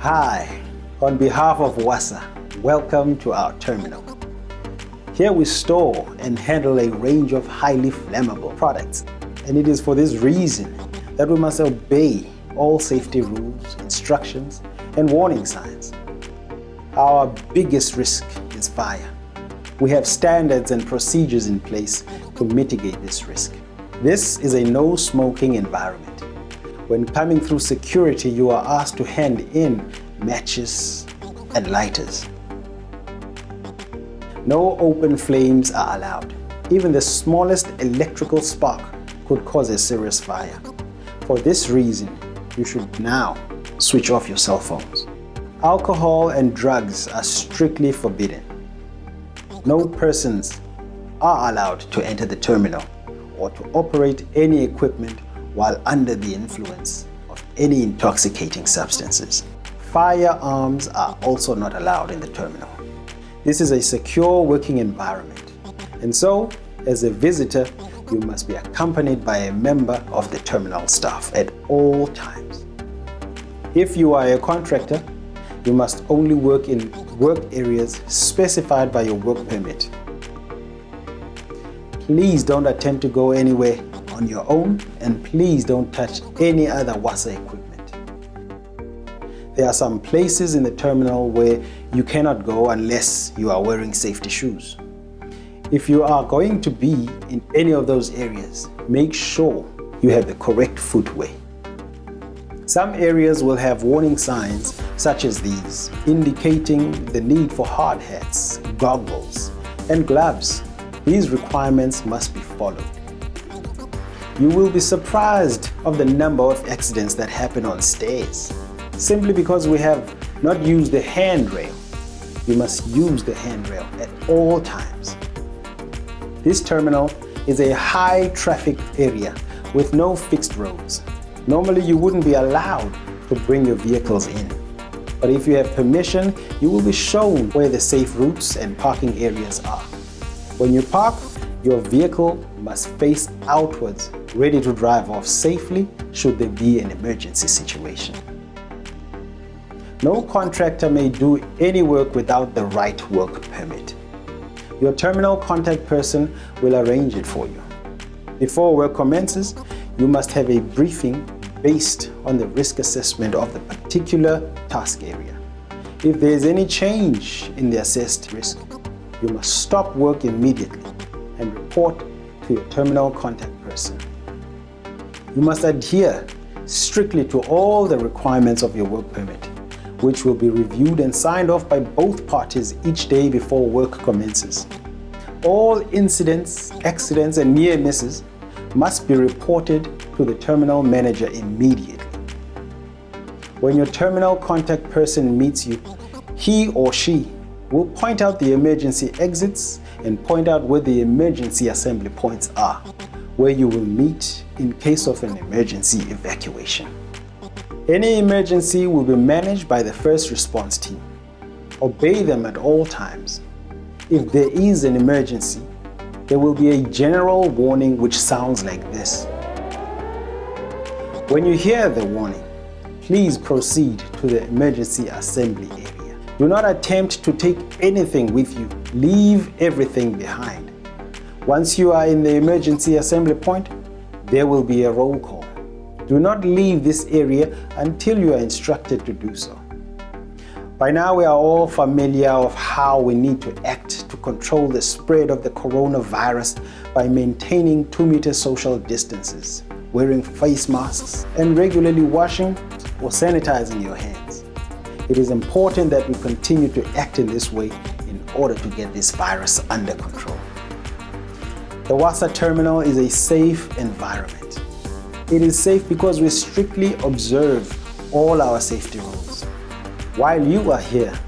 Hi, on behalf of WASAA, welcome to our terminal. Here we store and handle a range of highly flammable products, and it is for this reason that we must obey all safety rules, instructions, and warning signs. Our biggest risk is fire. We have standards and procedures in place to mitigate this risk. This is a no-smoking environment. When coming through security, you are asked to hand in matches and lighters. No open flames are allowed. Even the smallest electrical spark could cause a serious fire. For this reason, you should now switch off your cell phones. Alcohol and drugs are strictly forbidden. No persons are allowed to enter the terminal or to operate any equipment while under the influence of any intoxicating substances. Firearms are also not allowed in the terminal. This is a secure working environment, and so, as a visitor, you must be accompanied by a member of the terminal staff at all times. If you are a contractor, you must only work in work areas specified by your work permit. Please don't attempt to go anywhere on your own, and please don't touch any other WASAA equipment. There are some places in the terminal where you cannot go unless you are wearing safety shoes. If you are going to be in any of those areas, make sure you have the correct footwear. Some areas will have warning signs such as these, indicating the need for hard hats, goggles, and gloves. These requirements must be followed. You will be surprised of the number of accidents that happen on stairs, simply because we have not used the handrail. You must use the handrail at all times. This terminal is a high traffic area with no fixed roads. Normally you wouldn't be allowed to bring your vehicles in. But if you have permission, you will be shown where the safe routes and parking areas are. When you park, your vehicle must face outwards, ready to drive off safely should there be an emergency situation. No contractor may do any work without the right work permit. Your terminal contact person will arrange it for you. Before work commences, you must have a briefing based on the risk assessment of the particular task area. If there is any change in the assessed risk, you must stop work immediately and report to your terminal contact person. You must adhere strictly to all the requirements of your work permit, which will be reviewed and signed off by both parties each day before work commences. All incidents, accidents, and near misses must be reported to the terminal manager immediately. When your terminal contact person meets you, he or she will point out the emergency exits and point out where the emergency assembly points are, where you will meet in case of an emergency evacuation. Any emergency will be managed by the first response team. Obey them at all times. If there is an emergency, there will be a general warning which sounds like this. When you hear the warning, please proceed to the emergency assembly area. Do not attempt to take anything with you. Leave everything behind. Once you are in the emergency assembly point, there will be a roll call. Do not leave this area until you are instructed to do so. By now, we are all familiar of how we need to act to control the spread of the coronavirus by maintaining 2-meter social distances, wearing face masks, and regularly washing or sanitizing your hands. It is important that we continue to act in this way in order to get this virus under control. The WASAA terminal is a safe environment. It is safe because we strictly observe all our safety rules. While you are here,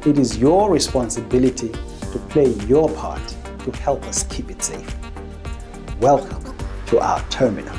it is your responsibility to play your part to help us keep it safe. Welcome to our terminal.